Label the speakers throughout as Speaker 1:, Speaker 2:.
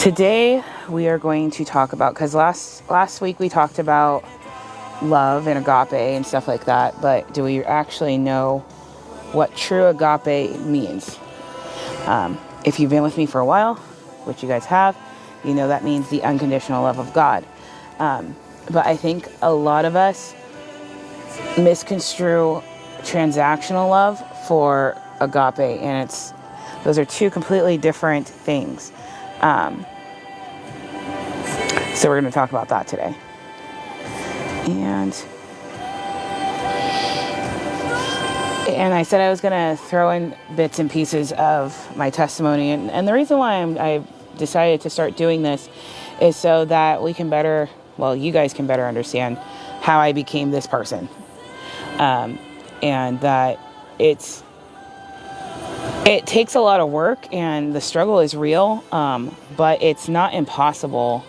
Speaker 1: Today we are going to talk about, because last week we talked about love and agape and stuff like that, but do we actually know what true agape means? If you've been with me for a while, which you guys have, you know that means the unconditional love of God. But I think a lot of us misconstrue transactional love for agape, and those are two completely different things. So we're going to talk about that today. And I said I was going to throw in bits and pieces of my testimony. And the reason why I decided to start doing this is so that we can you guys can better understand how I became this person. And that it takes a lot of work and the struggle is real, but it's not impossible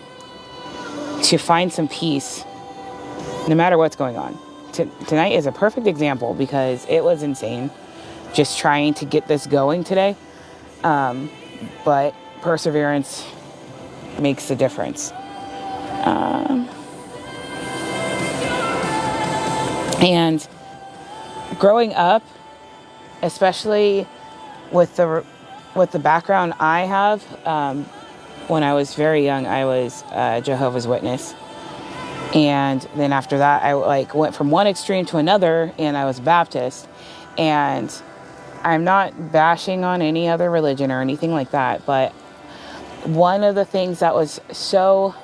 Speaker 1: to find some peace no matter what's going on. Tonight is a perfect example because it was insane just trying to get this going today. But perseverance makes a difference. And growing up, especially with the background I have, when I was very young, I was a Jehovah's Witness. And then after that, I went from one extreme to another, and I was Baptist. And I'm not bashing on any other religion or anything like that, but one of the things that was so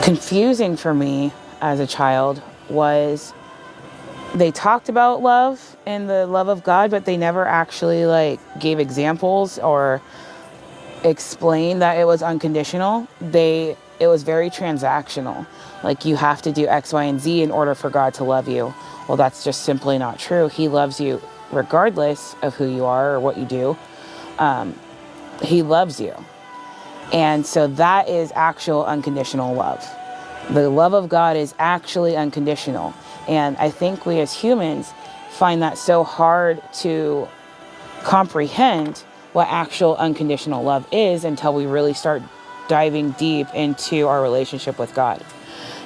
Speaker 1: confusing for me as a child was they talked about love and the love of God, but they never actually gave examples or explained that it was unconditional. It was very transactional. Like, you have to do X, Y, and Z in order for God to love you. Well, that's just simply not true. He loves you regardless of who you are or what you do. He loves you. And so that is actual unconditional love. The love of God is actually unconditional. And I think we as humans find that so hard to comprehend what actual unconditional love is until we really start diving deep into our relationship with God.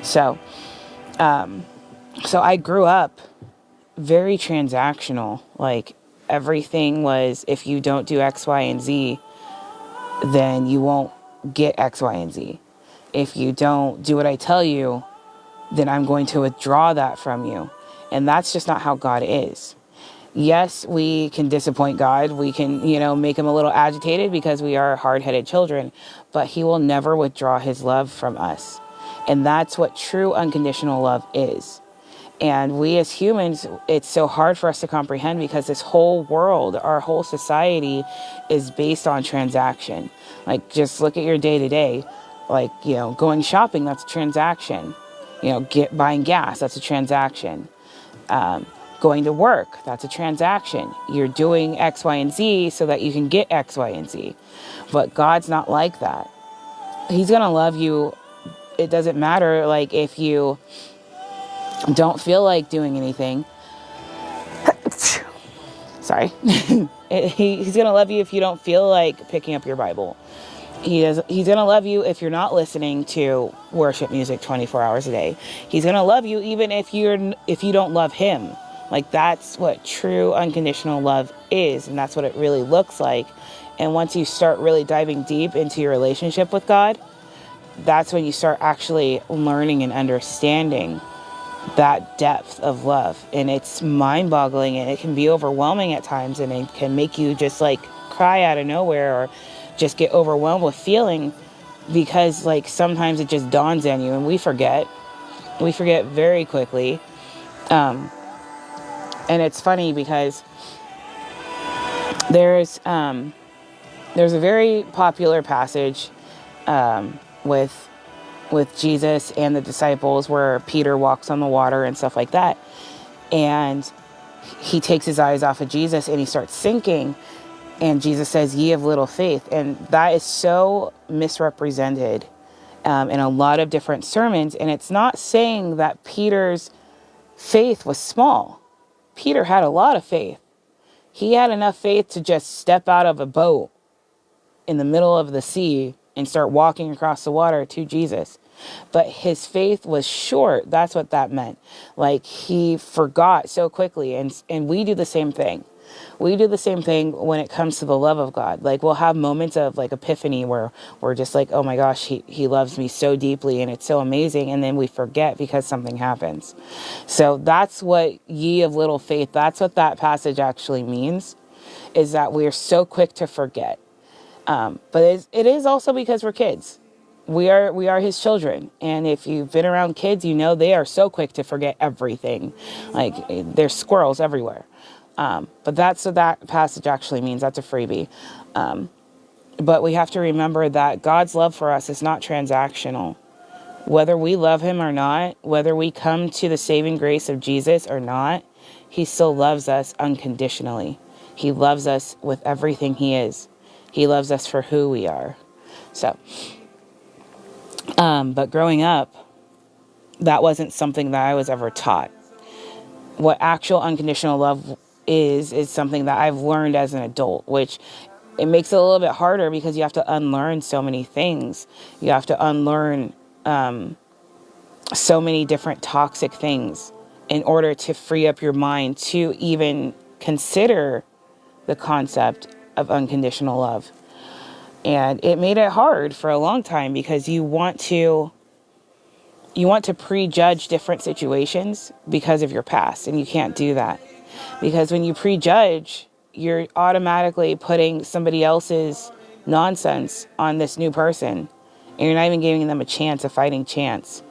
Speaker 1: So I grew up very transactional. Like, everything was, if you don't do X, Y, and Z, then you won't get X, Y, and Z. If you don't do what I tell you, then I'm going to withdraw that from you. And that's just not how God is. Yes, we can disappoint God. We can, make him a little agitated because we are hard-headed children, but he will never withdraw his love from us. And that's what true unconditional love is. And we as humans, it's so hard for us to comprehend because this whole world, our whole society is based on transaction. Like, just look at your day-to-day. Like, going shopping, that's a transaction. Buying gas, that's a transaction. Going to work, that's a transaction. You're doing X, Y, and Z so that you can get X, Y, and Z. But God's not like that. He's going to love you. It doesn't matter, if you don't feel like doing anything. Sorry. He's going to love you if you don't feel like picking up your Bible. He's going to love you if you're not listening to worship music 24 hours a day. He's going to love you even if you don't love him. That's what true unconditional love is, and that's what it really looks like. And once you start really diving deep into your relationship with God, that's when you start actually learning and understanding that depth of love. And it's mind-boggling, and it can be overwhelming at times, and it can make you just cry out of nowhere or just get overwhelmed with feeling, because sometimes it just dawns on you, and we forget very quickly. And it's funny because there's a very popular passage with Jesus and the disciples where Peter walks on the water and stuff like that. And he takes his eyes off of Jesus and he starts sinking. And Jesus says, "Ye of little faith." And that is so misrepresented in a lot of different sermons. And it's not saying that Peter's faith was small. Peter had a lot of faith. He had enough faith to just step out of a boat in the middle of the sea and start walking across the water to Jesus. But his faith was short. That's what that meant. Like, he forgot so quickly. And we do the same thing. We do the same thing when it comes to the love of God. Like, we'll have moments of like epiphany where we're just like, oh my gosh, he loves me so deeply and it's so amazing. And then we forget because something happens. So that's what ye of little faith, that's what that passage actually means, is that we are so quick to forget. But it is also because we're kids. We are his children. And if you've been around kids, you know they are so quick to forget everything. Like, there's squirrels everywhere. But that's what that passage actually means. That's a freebie. But we have to remember that God's love for us is not transactional. Whether we love him or not, whether we come to the saving grace of Jesus or not, he still loves us unconditionally. He loves us with everything he is. He loves us for who we are. So, but growing up, that wasn't something that I was ever taught. What actual unconditional love is something that I've learned as an adult, which it makes it a little bit harder because you have to unlearn so many things. You have to unlearn so many different toxic things in order to free up your mind to even consider the concept of unconditional love. And it made it hard for a long time because you want to prejudge different situations because of your past, and you can't do that. Because when you prejudge, you're automatically putting somebody else's nonsense on this new person, and you're not even giving them a fighting chance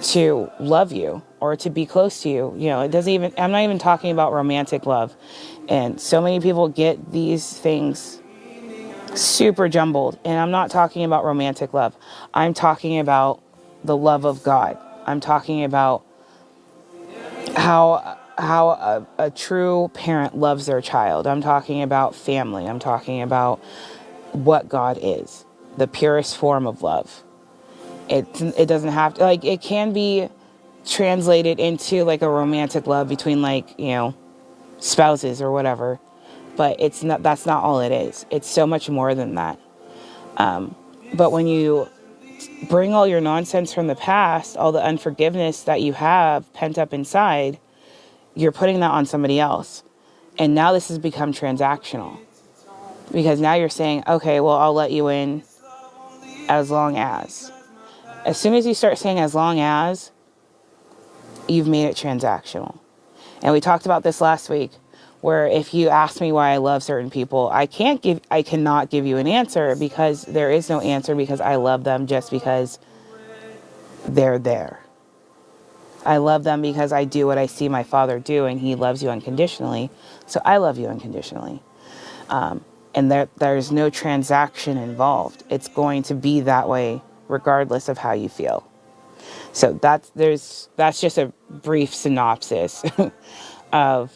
Speaker 1: to love you or to be close to you. You know, I'm not even talking about romantic love. And so many people get these things super jumbled. And I'm not talking about romantic love. I'm talking about the love of God. I'm talking about how a true parent loves their child. I'm talking about family. I'm talking about what God is, the purest form of love. It doesn't have to, like, it can be translated into like a romantic love between, like, you know, spouses or whatever, but that's not all it is. It's so much more than that. But when you bring all your nonsense from the past, all the unforgiveness that you have pent up inside, you're putting that on somebody else. And now this has become transactional. Because now you're saying, okay, well, I'll let you in as long as. As soon as you start saying as long as, you've made it transactional. And we talked about this last week, where if you ask me why I love certain people, I cannot give you an answer, because there is no answer, because I love them just because they're there. I love them because I do what I see my Father do, and he loves you unconditionally. So I love you unconditionally. And there's no transaction involved. It's going to be that way regardless of how you feel. So that's just a brief synopsis of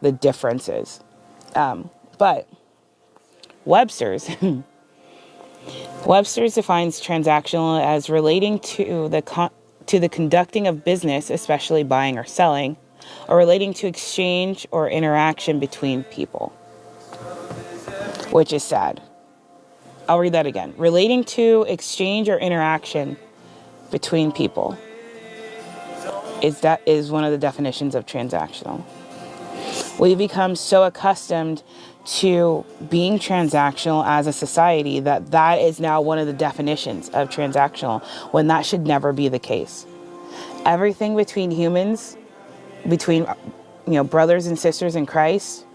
Speaker 1: the differences. But Webster's defines transactional as relating to the conducting of business, especially buying or selling, or relating to exchange or interaction between people, which is sad. I'll read that again. Relating to exchange or interaction between people is one of the definitions of transactional. We become so accustomed to being transactional as a society that is now one of the definitions of transactional, when that should never be the case. Everything between humans, between brothers and sisters in Christ,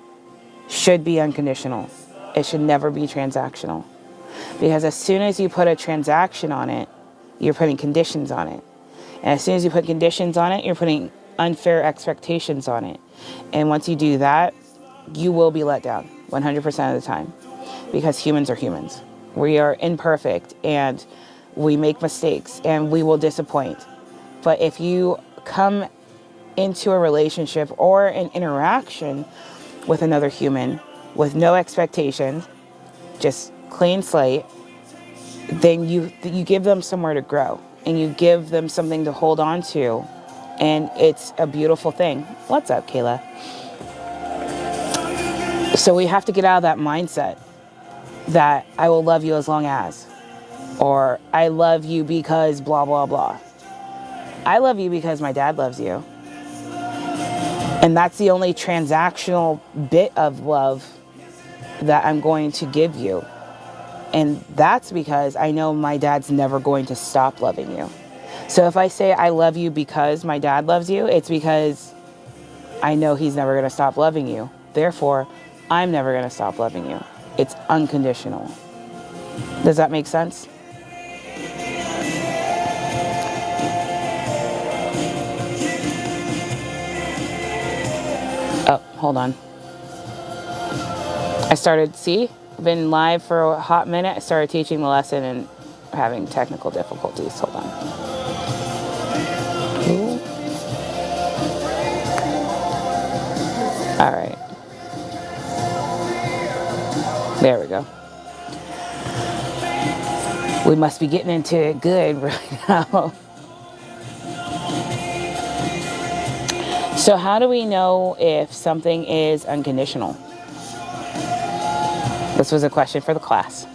Speaker 1: should be unconditional. It should never be transactional. Because as soon as you put a transaction on it, you're putting conditions on it. And as soon as you put conditions on it, you're putting unfair expectations on it. And once you do that, you will be let down 100% of the time. Because humans are humans. We are imperfect, and we make mistakes, and we will disappoint. But if you come into a relationship or an interaction with another human with no expectations, just clean slate, then you give them somewhere to grow, and you give them something to hold on to, and it's a beautiful thing. What's up, Kayla? So we have to get out of that mindset that I will love you as long as, or I love you because blah, blah, blah. I love you because my dad loves you. And that's the only transactional bit of love that I'm going to give you. And that's because I know my dad's never going to stop loving you. So if I say I love you because my dad loves you, it's because I know he's never going to stop loving you. Therefore, I'm never going to stop loving you. It's unconditional. Does that make sense? Oh, hold on. I started, been live for a hot minute. I started teaching the lesson and having technical difficulties. Hold on. Ooh. All right. There we go. We must be getting into it good right now. So how do we know if something is unconditional? This was a question for the class.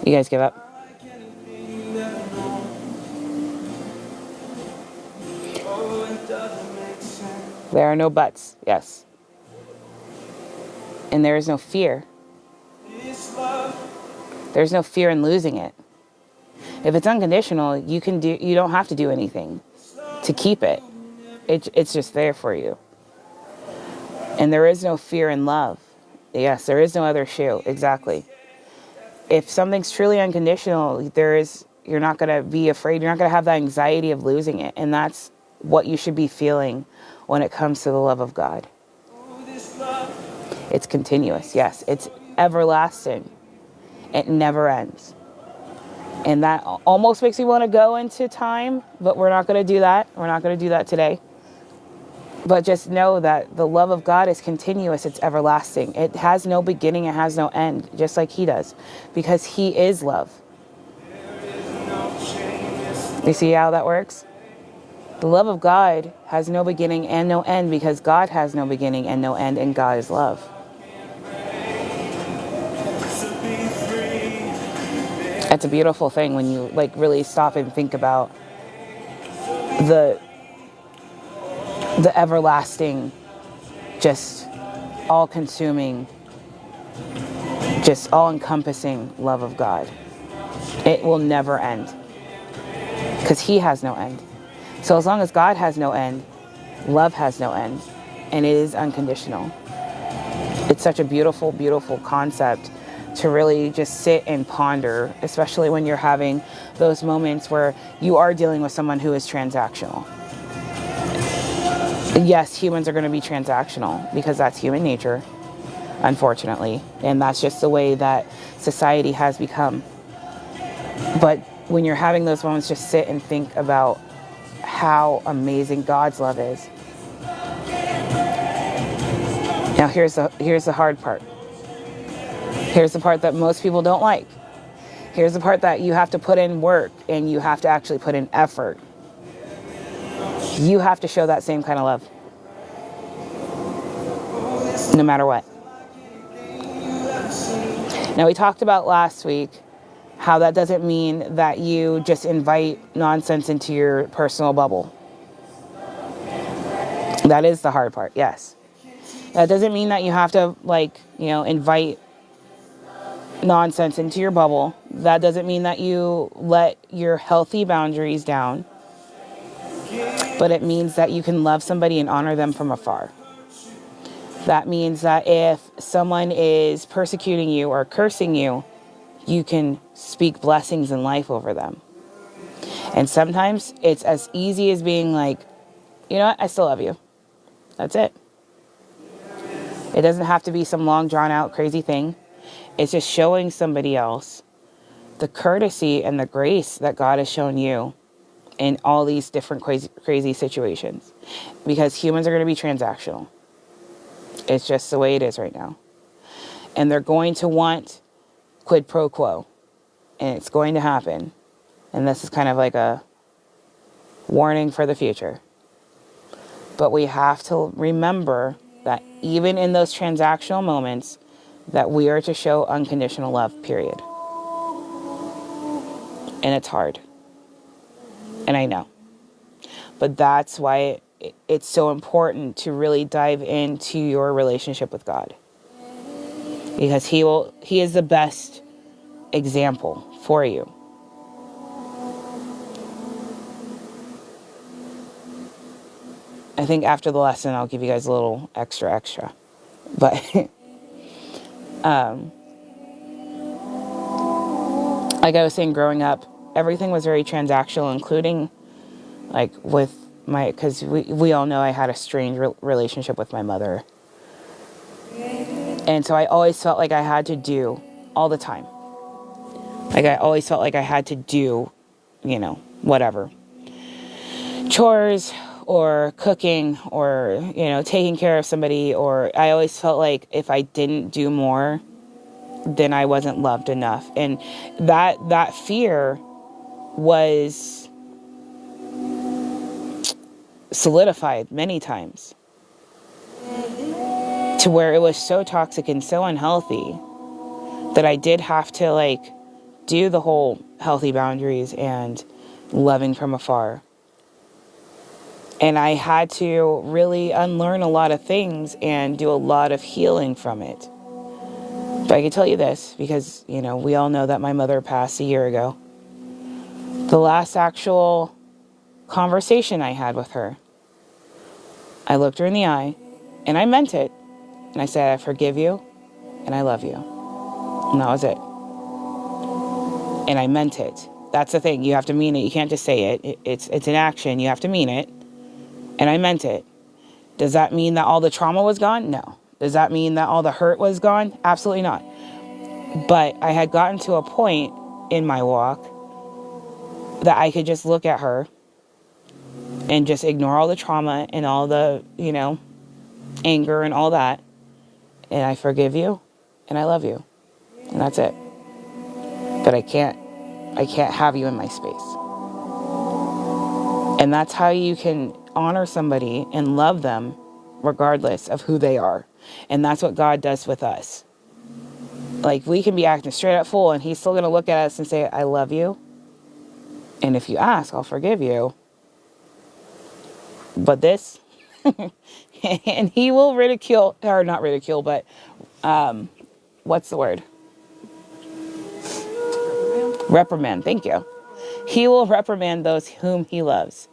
Speaker 1: You guys give up? There are no buts, yes. And there is no fear. There's no fear in losing it. If it's unconditional, you don't have to do anything to keep it. It's just there for you. And there is no fear in love. Yes, there is no other shoe. Exactly. If something's truly unconditional, you're not going to be afraid. You're not going to have that anxiety of losing it. And that's what you should be feeling when it comes to the love of God. It's continuous. Yes, it's everlasting. It never ends. And that almost makes me want to go into time, but we're not going to do that. We're not going to do that today. But just know that the love of God is continuous. It's everlasting. It has no beginning. It has no end, just like he does, because he is love. You see how that works? The love of God has no beginning and no end because God has no beginning and no end, and God is love. It's a beautiful thing when you really stop and think about the everlasting, just all-consuming, just all-encompassing love of God. It will never end because he has no end. So as long as God has no end, love has no end, and it is unconditional. It's such a beautiful, beautiful concept to really just sit and ponder, especially when you're having those moments where you are dealing with someone who is transactional. Yes, humans are going to be transactional because that's human nature, unfortunately. And that's just the way that society has become. But when you're having those moments, just sit and think about how amazing God's love is. Now here's the hard part. Here's the part that most people don't like. Here's the part that you have to put in work and you have to actually put in effort. You have to show that same kind of love. No matter what. Now we talked about last week how that doesn't mean that you just invite nonsense into your personal bubble. That is the hard part, yes. That doesn't mean that you have to invite nonsense into your bubble. That doesn't mean that you let your healthy boundaries down. But it means that you can love somebody and honor them from afar. That means that if someone is persecuting you or cursing you, you can speak blessings in life over them. And sometimes it's as easy as being like, you know what, I still love you. That's it. It doesn't have to be some long, drawn-out, crazy thing. It's just showing somebody else the courtesy and the grace that God has shown you in all these different crazy situations. Because humans are going to be transactional. It's just the way it is right now. And they're going to want quid pro quo. And it's going to happen. And this is kind of like a warning for the future. But we have to remember that even in those transactional moments, that we are to show unconditional love, period. And it's hard. And I know. But that's why it's so important to really dive into your relationship with God. Because he is the best example for you. I think after the lesson, I'll give you guys a little extra. But, like I was saying, growing up, everything was very transactional, including, like, with because we all know I had a strange relationship with my mother. And so I always felt like I had to do all the time. Like, I always felt like I had to do, whatever. Chores, or cooking, or, taking care of somebody, or I always felt like if I didn't do more, then I wasn't loved enough. And that fear was solidified many times to where it was so toxic and so unhealthy that I did have to, do the whole healthy boundaries and loving from afar. And I had to really unlearn a lot of things and do a lot of healing from it. But I can tell you this, because, we all know that my mother passed a year ago. The last actual conversation I had with her, I looked her in the eye, and I meant it. And I said, I forgive you, and I love you. And that was it. And I meant it. That's the thing. You have to mean it. You can't just say it. It's an action. You have to mean it. And I meant it. Does that mean that all the trauma was gone? No. Does that mean that all the hurt was gone? Absolutely not. But I had gotten to a point in my walk that I could just look at her and just ignore all the trauma and all the, anger and all that. And I forgive you and I love you. And that's it. But I can't have you in my space. And that's how you can honor somebody and love them regardless of who they are. And that's what God does with us. Like, we can be acting straight up fool and he's still going to look at us and say, I love you. And if you ask, I'll forgive you. But this, and he will ridicule, or not ridicule, but what's the word? Reprimand. Thank you. He will reprimand those whom he loves.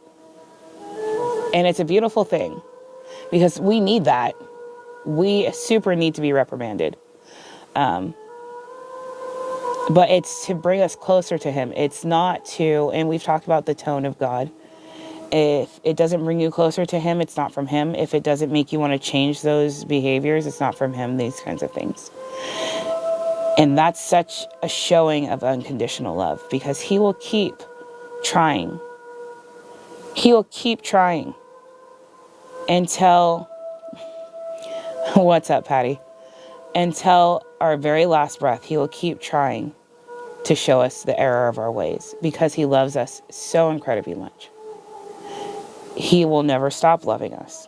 Speaker 1: And it's a beautiful thing because we need that. We super need to be reprimanded. But it's to bring us closer to him. It's not to, and we've talked about the tone of God. If it doesn't bring you closer to him, it's not from him. If it doesn't make you want to change those behaviors, it's not from him, these kinds of things. And that's such a showing of unconditional love because he will keep trying. He will keep trying until, what's up, Patty? Until our very last breath, he will keep trying to show us the error of our ways because he loves us so incredibly much. He will never stop loving us,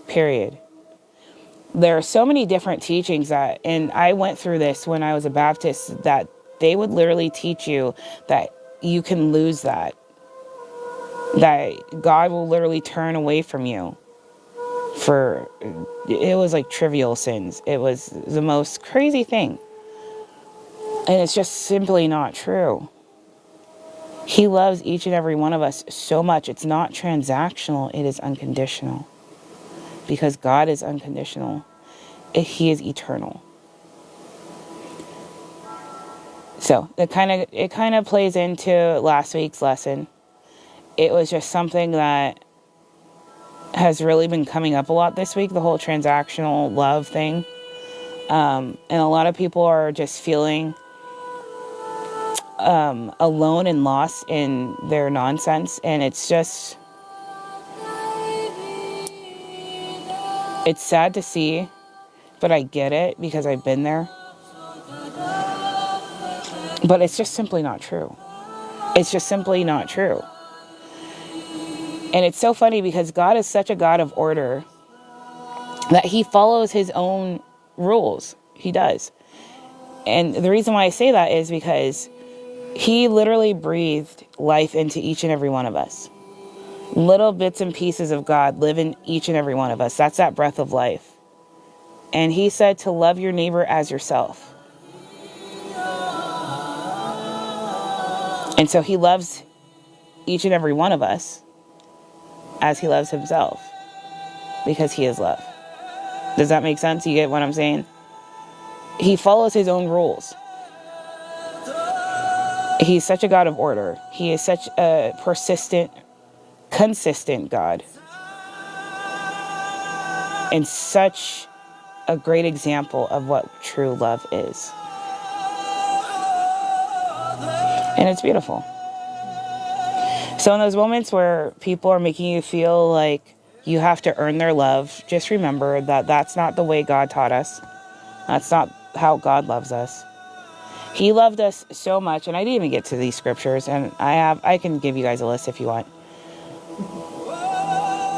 Speaker 1: period. There are so many different teachings that, and I went through this when I was a Baptist, that they would literally teach you that you can lose that God will literally turn away from you for, it was like trivial sins. It was the most crazy thing. And it's just simply not true. He loves each and every one of us so much. It's not transactional. It is unconditional. Because God is unconditional. He is eternal. So it kind of plays into last week's lesson. It was just something that has really been coming up a lot this week, the whole transactional love thing. And a lot of people are just feeling alone and lost in their nonsense. And it's just, it's sad to see, but I get it because I've been there. But it's just simply not true. It's just simply not true. And it's so funny because God is such a God of order that he follows his own rules. He does. And the reason why I say that is because he literally breathed life into each and every one of us. Little bits and pieces of God live in each and every one of us. That's that breath of life. And he said to love your neighbor as yourself. And so he loves each and every one of us as he loves himself, because he is love. Does that make sense? You get what I'm saying? He follows his own rules. He's such a God of order. He is such a persistent, consistent God. And such a great example of what true love is. And it's beautiful. So in those moments where people are making you feel like you have to earn their love, just remember that that's not the way God taught us. That's not how God loves us. He loved us so much, and I didn't even get to these scriptures, and I can give you guys a list if you want.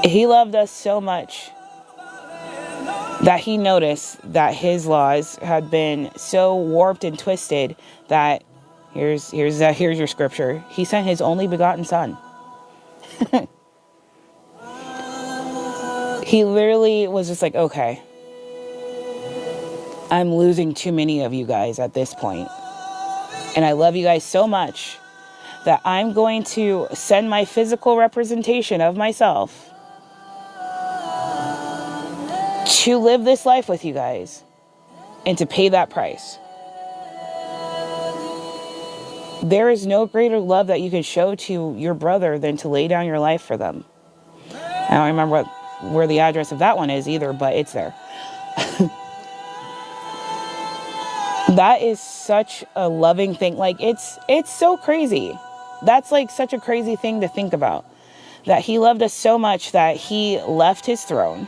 Speaker 1: He loved us so much that he noticed that his laws had been so warped and twisted that here's your scripture. He sent his only begotten son. He literally was just like, okay, I'm losing too many of you guys at this point. And I love you guys so much that I'm going to send my physical representation of myself to live this life with you guys and to pay that price. There is no greater love that you can show to your brother than to lay down your life for them. I don't remember where the address of that one is either, but it's there. That is such a loving thing. Like, it's so crazy. That's like such a crazy thing to think about. That he loved us so much that he left his throne,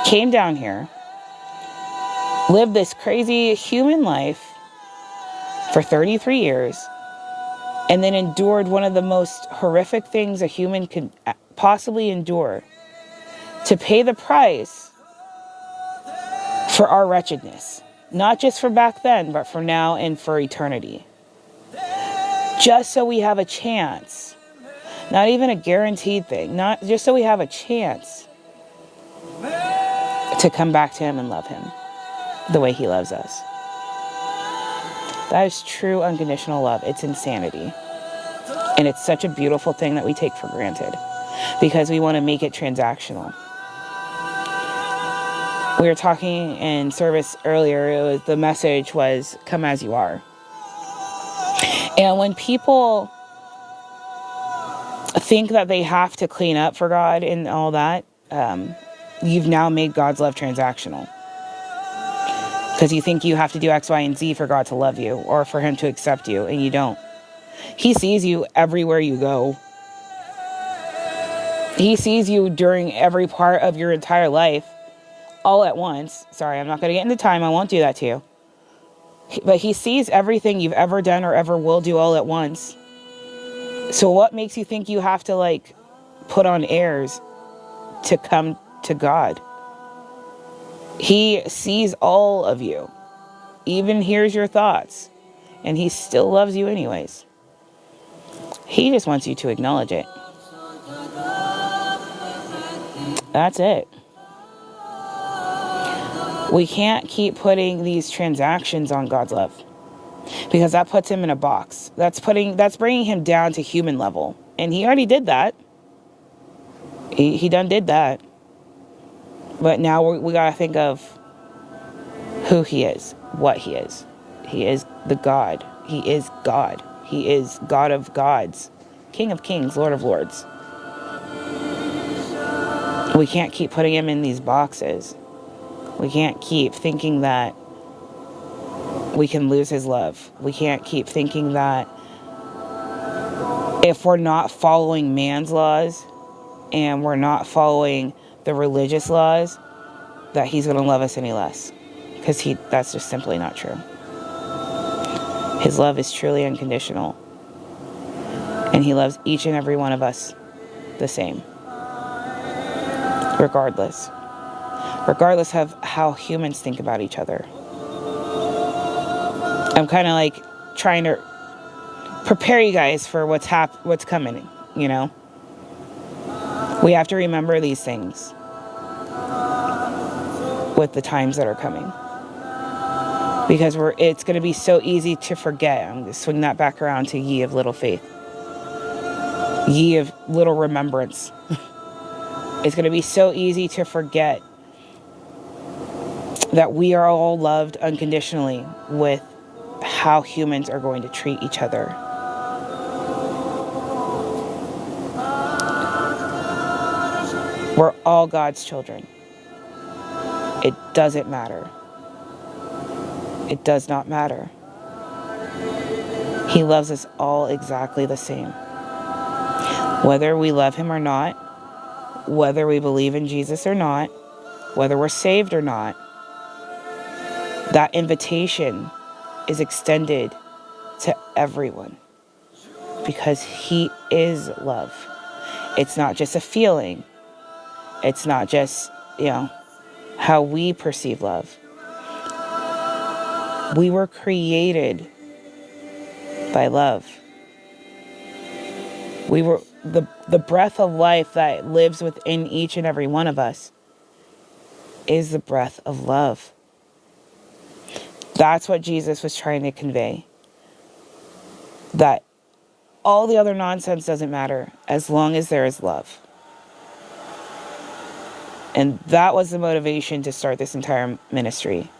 Speaker 1: came down here, lived this crazy human life for 33 years, and then endured one of the most horrific things a human could possibly endure to pay the price for our wretchedness. Not just for back then, but for now and for eternity. Just so we have a chance. Not even a guaranteed thing. Not just so we have a chance to come back to him and love him the way he loves us. That is true unconditional love. It's insanity. And it's such a beautiful thing that we take for granted because we want to make it transactional. We were talking in service earlier. The message was, come as you are. And when people think that they have to clean up for God and all that, you've now made God's love transactional. Because you think you have to do X, Y, and Z for God to love you or for him to accept you, and you don't. He sees you everywhere you go. He sees you during every part of your entire life. All at once. Sorry, I'm not going to get into time. I won't do that to you. But he sees everything you've ever done or ever will do all at once. So what makes you think you have to put on airs to come to God? He sees all of you. Even hears your thoughts. And he still loves you anyways. He just wants you to acknowledge it. That's it. We can't keep putting these transactions on God's love because that puts him in a box. That's bringing him down to human level. And he already did that. He done did that. But now we got to think of who he is, what he is. He is the God. He is God. He is God of gods, King of kings, Lord of lords. We can't keep putting him in these boxes. We can't keep thinking that we can lose his love. We can't keep thinking that if we're not following man's laws and we're not following the religious laws, that he's going to love us any less. Because that's just simply not true. His love is truly unconditional. And he loves each and every one of us the same. Regardless of how humans think about each other. I'm kind of like trying to prepare you guys for what's coming, you know? We have to remember these things with the times that are coming. Because it's going to be so easy to forget. I'm going to swing that back around to ye of little faith. Ye of little remembrance. It's going to be so easy to forget that we are all loved unconditionally with how humans are going to treat each other. We're all God's children. It doesn't matter. It does not matter. He loves us all exactly the same. Whether we love him or not, whether we believe in Jesus or not, whether we're saved or not, that invitation is extended to everyone because he is love. It's not just a feeling. It's not just, how we perceive love. We were created by love. We were the breath of life that lives within each and every one of us is the breath of love. That's what Jesus was trying to convey. That all the other nonsense doesn't matter as long as there is love. And that was the motivation to start this entire ministry,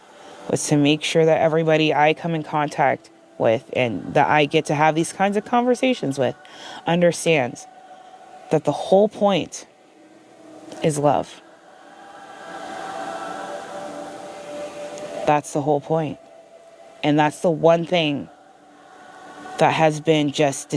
Speaker 1: was to make sure that everybody I come in contact with and that I get to have these kinds of conversations with understands that the whole point is love. That's the whole point. And that's the one thing that has been just